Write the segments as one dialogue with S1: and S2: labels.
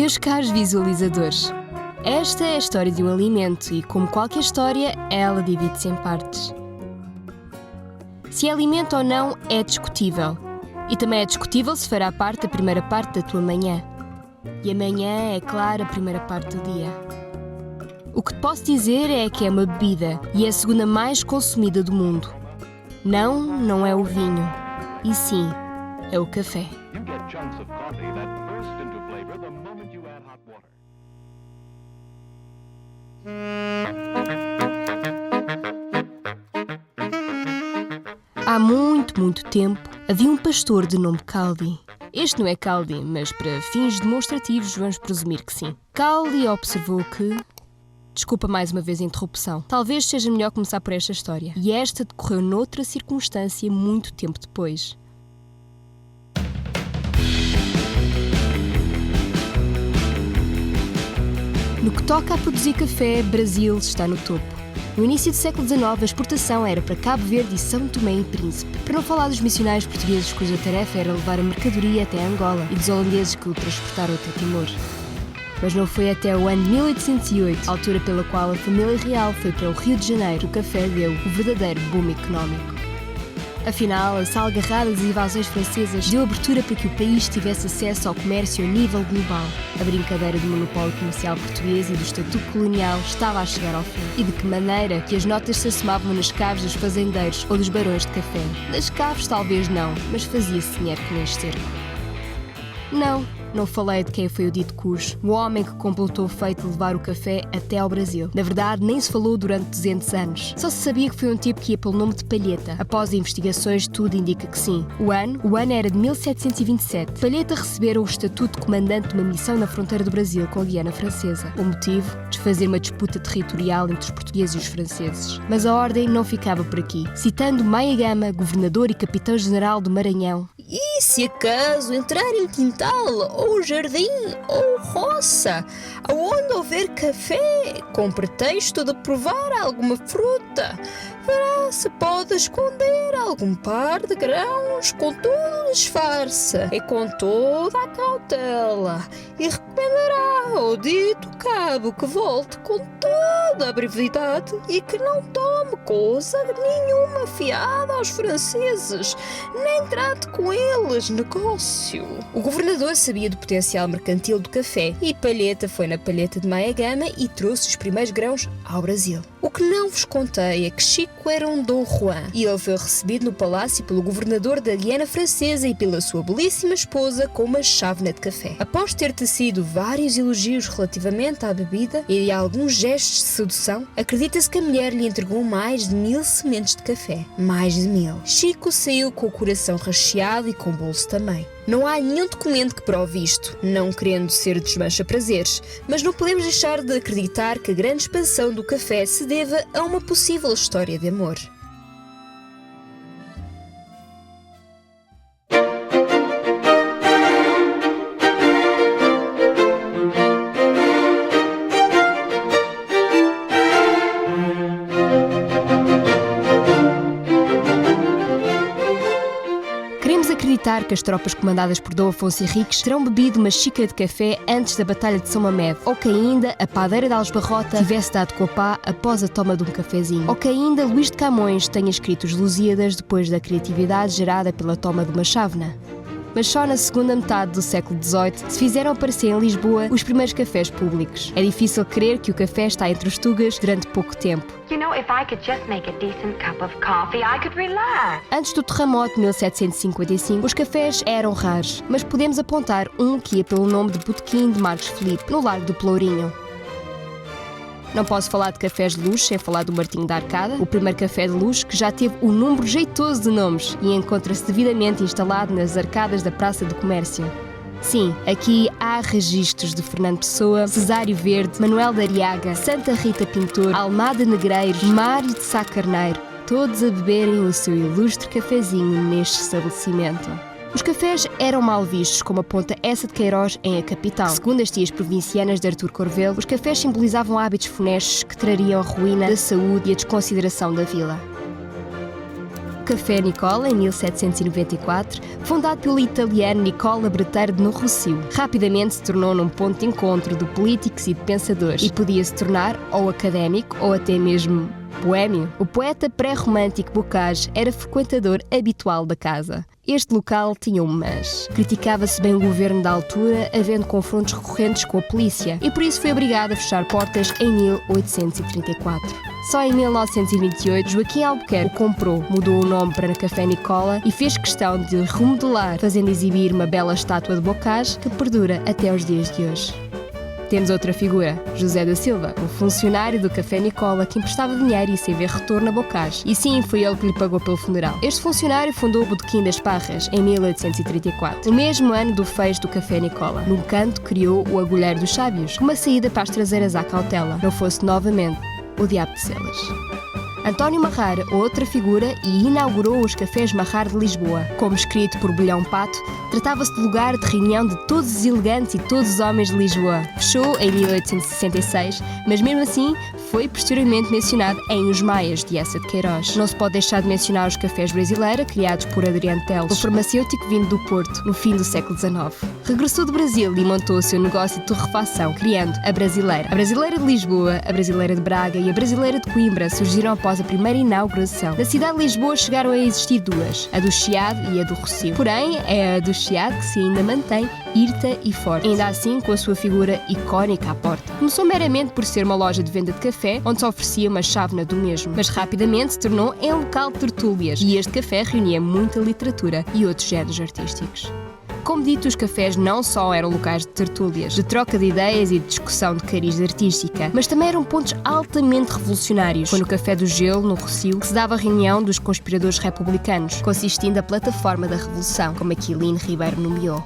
S1: Meus caros visualizadores, esta é a história de um alimento e, como qualquer história, ela divide-se em partes. Se é alimento ou não é discutível. E também é discutível se fará parte da primeira parte da tua manhã. E amanhã é, claro, a primeira parte do dia. O que te posso dizer é que é uma bebida e é a segunda mais consumida do mundo. Não é o vinho. E sim, é o café. Há muito tempo, havia um pastor de nome Caldi. Este não é Caldi, mas para fins demonstrativos vamos presumir que sim. Caldi observou que... Desculpa mais uma vez a interrupção. Talvez seja melhor começar por esta história. E esta decorreu noutra circunstância muito tempo depois. No que toca a produzir café, Brasil está no topo. No início do século XIX, a exportação era para Cabo Verde e São Tomé e Príncipe. Para não falar dos missionários portugueses cuja tarefa era levar a mercadoria até Angola e dos holandeses que o transportaram até Timor. Mas não foi até o ano de 1808, altura pela qual a família real foi para o Rio de Janeiro, que o café deu o verdadeiro boom económico. Afinal, as algarradas e invasões francesas deu abertura para que o país tivesse acesso ao comércio a nível global. A brincadeira do monopólio comercial português e do estatuto colonial estava a chegar ao fim. E de que maneira que as notas se assomavam nas caves dos fazendeiros ou dos barões de café. Nas caves talvez não, mas fazia-se dinheiro que nem esterco. Não falei de quem foi o dito cujo, o homem que completou o feito de levar o café até ao Brasil. Na verdade, nem se falou durante 200 anos. Só se sabia que foi um tipo que ia pelo nome de Palheta. Após investigações, tudo indica que sim. O ano era de 1727. Palheta recebera o estatuto de comandante de uma missão na fronteira do Brasil com a Guiana Francesa. O motivo? Desfazer uma disputa territorial entre os portugueses e os franceses. Mas a ordem não ficava por aqui. Citando Maia Gama, governador e capitão-general do Maranhão.
S2: E se acaso entrar em quintal, ou jardim, ou roça, aonde houver café, com pretexto de provar alguma fruta, verá se pode esconder algum par de grãos com todo o disfarce e com toda a cautela, e recomendará ao dito cabo que volte com toda a brevidade e que não tome coisa nenhuma fiada aos franceses, nem trate com eles negócio. O governador sabia do potencial mercantil do café e Palheta foi na palheta de Maia Gama e trouxe os primeiros grãos ao Brasil. O que não vos contei é que Chico era um Dom Juan e ele foi recebido no palácio pelo governador da Guiana Francesa e pela sua belíssima esposa com uma chávena de café. Após ter tecido vários elogios relativamente à bebida e a alguns gestos de sedução, acredita-se que a mulher lhe entregou mais de 1000 sementes de café. Mais de 1000. Chico saiu com o coração recheado e com o bolso também. Não há nenhum documento que prove isto, não querendo ser desmancha-prazeres, mas não podemos deixar de acreditar que a grande expansão do café se deva a uma possível história de amor.
S1: Acreditar que as tropas comandadas por Dom Afonso Henriques terão bebido uma xícara de café antes da Batalha de São Mamede, ou que ainda a padeira de Aljubarrota tivesse dado com a pá após a toma de um cafezinho, ou que ainda Luís de Camões tenha escrito os Lusíadas depois da criatividade gerada pela toma de uma chávena. Mas só na segunda metade do século XVIII se fizeram aparecer em Lisboa os primeiros cafés públicos. É difícil crer que o café está entre os tugas durante pouco tempo. Antes do terremoto de 1755, os cafés eram raros, mas podemos apontar um que ia pelo nome de Botequim de Marcos Filipe, no Largo do Pelourinho. Não posso falar de cafés de luxo sem falar do Martinho da Arcada, o primeiro café de luxo que já teve um número jeitoso de nomes e encontra-se devidamente instalado nas arcadas da Praça do Comércio. Sim, aqui há registros de Fernando Pessoa, Cesário Verde, Manuel de Ariaga, Santa Rita Pintor, Almada Negreiros, Mário de Sá Carneiro, todos a beberem o seu ilustre cafezinho neste estabelecimento. Os cafés eram mal vistos, como aponta Essa de Queiroz em A Capital. Segundo as tias provincianas de Artur Corvelo, os cafés simbolizavam hábitos funestos que trariam a ruína da saúde e a desconsideração da vila. Café Nicola em 1794, fundado pelo italiano Nicola Breteiro no Rossio. Rapidamente se tornou num ponto de encontro de políticos e de pensadores e podia se tornar ou académico ou até mesmo boêmio. O poeta pré-romântico Bocage era frequentador habitual da casa. Este local tinha um mas. Criticava-se bem o governo da altura, havendo confrontos recorrentes com a polícia, e por isso foi obrigado a fechar portas em 1834. Só em 1928, Joaquim Albuquerque o comprou, mudou o nome para Café Nicola e fez questão de remodelar, fazendo exibir uma bela estátua de Bocage que perdura até aos dias de hoje. Temos outra figura, José da Silva, um funcionário do Café Nicola que emprestava dinheiro e sem ver retorno a Bocage. E sim, foi ele que lhe pagou pelo funeral. Este funcionário fundou o Botequim das Parras em 1834, o mesmo ano do fecho do Café Nicola. Num canto criou o Agulheiro dos Sábios, uma saída para as traseiras à cautela, não fosse novamente o Diabo de Celas. António Marrara, outra figura, e inaugurou os Cafés Marrar de Lisboa. Como escrito por Bolhão Pato, tratava-se de lugar de reunião de todos os elegantes e todos os homens de Lisboa. Fechou em 1866, mas mesmo assim foi posteriormente mencionado em Os Maias, de Essa de Queiroz. Não se pode deixar de mencionar os Cafés Brasileira, criados por Adriano Teles, o farmacêutico vindo do Porto, no fim do século XIX. Regressou do Brasil e montou o seu negócio de torrefação, criando a Brasileira. A Brasileira de Lisboa, a Brasileira de Braga e a Brasileira de Coimbra surgiram após a primeira inauguração. Na cidade de Lisboa chegaram a existir duas, a do Chiado e a do Rossio. Porém, é a do Chiado que se ainda mantém hirta e forte, ainda assim com a sua figura icónica à porta. Começou meramente por ser uma loja de venda de café, onde se oferecia uma chávena do mesmo, mas rapidamente se tornou em local de tertúlias, e este café reunia muita literatura e outros géneros artísticos. Como dito, os cafés não só eram locais de tertúlias, de troca de ideias e de discussão de cariz artística, mas também eram pontos altamente revolucionários. Foi no Café do Gelo, no Rossio, que se dava a reunião dos conspiradores republicanos, consistindo a plataforma da Revolução, como Aquilino Ribeiro nomeou.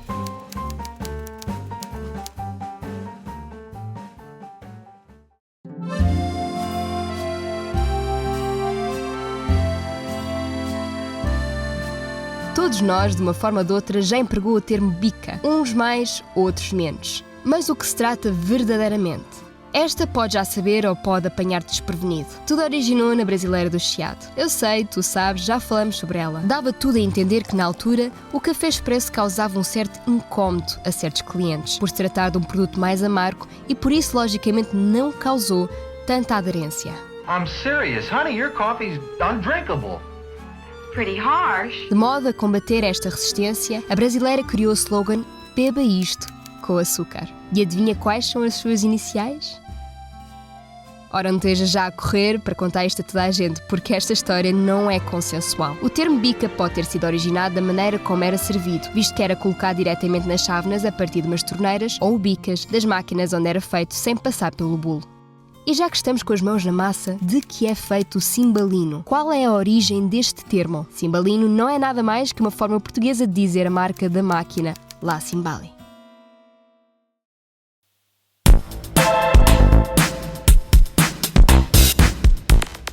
S1: Todos nós, de uma forma ou de outra, já empregou o termo bica, uns mais, outros menos. Mas o que se trata verdadeiramente? Esta pode já saber ou pode apanhar-te desprevenido. Tudo originou na Brasileira do Chiado. Eu sei, tu sabes, já falamos sobre ela. Dava tudo a entender que, na altura, o café expresso causava um certo incómodo a certos clientes, por se tratar de um produto mais amargo e por isso, logicamente, não causou tanta aderência.
S3: I'm serious, honey, your coffee's undrinkable.
S1: De modo a combater esta resistência, a Brasileira criou o slogan "Beba isto com açúcar". E adivinha quais são as suas iniciais? Ora, não esteja já a correr para contar isto a toda a gente, porque esta história não é consensual. O termo bica pode ter sido originado da maneira como era servido, visto que era colocado diretamente nas chávenas a partir de umas torneiras ou bicas das máquinas onde era feito sem passar pelo bulo. E já que estamos com as mãos na massa, de que é feito o cimbalino? Qual é a origem deste termo? Cimbalino não é nada mais que uma forma portuguesa de dizer a marca da máquina, La Cimbali.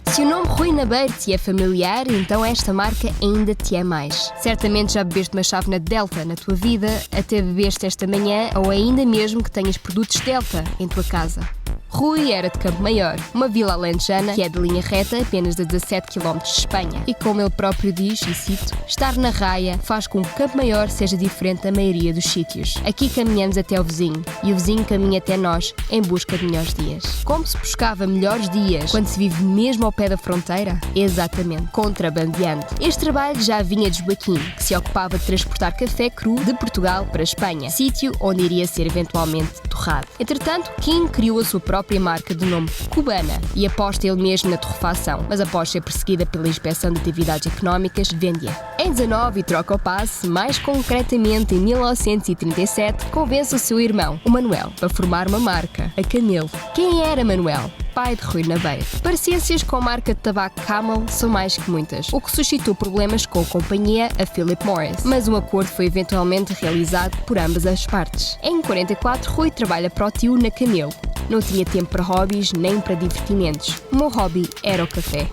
S1: Se o nome Rui Nabeiro te é familiar, então esta marca ainda te é mais. Certamente já bebeste uma chávena Delta na tua vida, até bebeste esta manhã, ou ainda mesmo que tenhas produtos Delta em tua casa. Rui era de Campo Maior, uma vila alentejana que é de linha reta apenas de 17 km de Espanha. E como ele próprio diz, e cito, estar na raia faz com que Campo Maior seja diferente da maioria dos sítios. Aqui caminhamos até o vizinho, e o vizinho caminha até nós em busca de melhores dias. Como se buscava melhores dias quando se vive mesmo ao pé da fronteira? Exatamente, contrabandeando. Este trabalho já vinha de Joaquim, que se ocupava de transportar café cru de Portugal para a Espanha, sítio onde iria ser eventualmente torrado. Entretanto, Kim criou a sua própria marca de nome Cubana e aposta ele mesmo na torrefação, mas após ser perseguida pela Inspeção de Atividades Económicas, vende-a. Em 19 e troca o passe, mais concretamente em 1937, convence o seu irmão, o Manuel, para formar uma marca, a Camelo. Quem era Manuel? Pai de Rui Nabeiro. Parecências com a marca de tabaco Camel são mais que muitas, o que suscitou problemas com a companhia, a Philip Morris, mas um acordo foi eventualmente realizado por ambas as partes. Em 44, Rui trabalha para o tio na Camelo. Não tinha tempo para hobbies nem para divertimentos. O meu hobby era o café.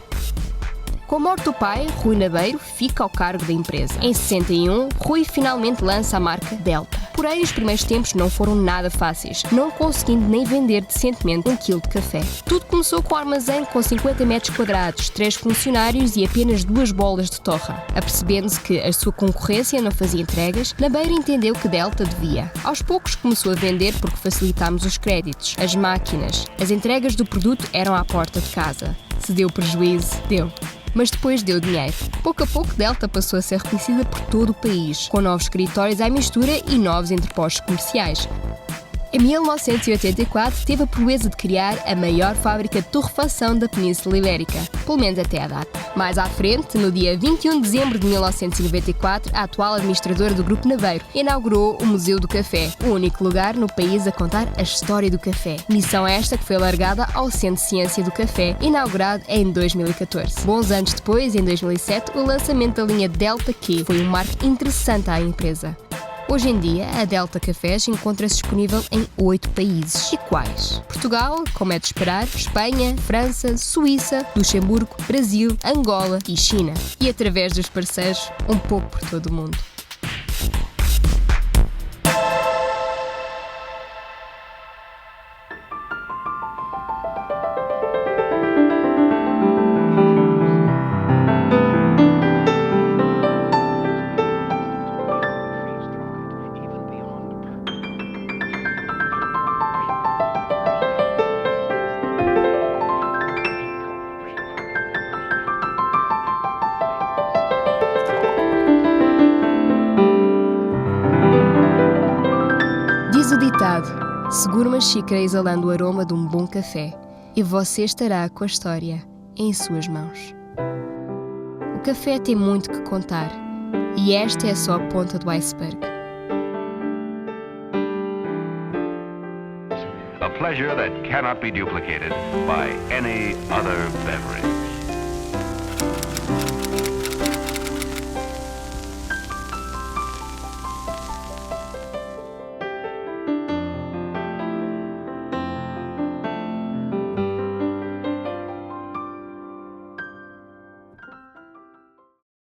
S1: Com a morte do pai, Rui Nabeiro fica ao cargo da empresa. Em 61, Rui finalmente lança a marca Delta. Porém, os primeiros tempos não foram nada fáceis, não conseguindo nem vender decentemente 1 quilo de café. Tudo começou com um armazém com 50 metros quadrados, 3 funcionários e apenas 2 bolas de torra. Apercebendo-se que a sua concorrência não fazia entregas, Nabeiro entendeu que Delta devia. Aos poucos começou a vender porque facilitámos os créditos, as máquinas. As entregas do produto eram à porta de casa. Se deu prejuízo, deu. Mas depois deu dinheiro. Pouco a pouco, Delta passou a ser reconhecida por todo o país, com novos escritórios à mistura e novos entrepostos comerciais. Em 1984, teve a proeza de criar a maior fábrica de torrefação da Península Ibérica, pelo menos até à data. Mais à frente, no dia 21 de dezembro de 1994, a atual administradora do Grupo Nabeiro inaugurou o Museu do Café, o único lugar no país a contar a história do café. Missão esta que foi alargada ao Centro de Ciência do Café, inaugurado em 2014. Bons anos depois, em 2007, o lançamento da linha Delta Q foi um marco interessante à empresa. Hoje em dia, a Delta Cafés encontra-se disponível em 8 países. E quais? Portugal, como é de esperar, Espanha, França, Suíça, Luxemburgo, Brasil, Angola e China. E através dos parceiros, um pouco por todo o mundo. Diz o ditado: segura uma xícara exalando o aroma de um bom café e você estará com a história em suas mãos. O café tem muito que contar e esta é só a ponta do iceberg.
S4: A pleasure that cannot be duplicated by any other beverage.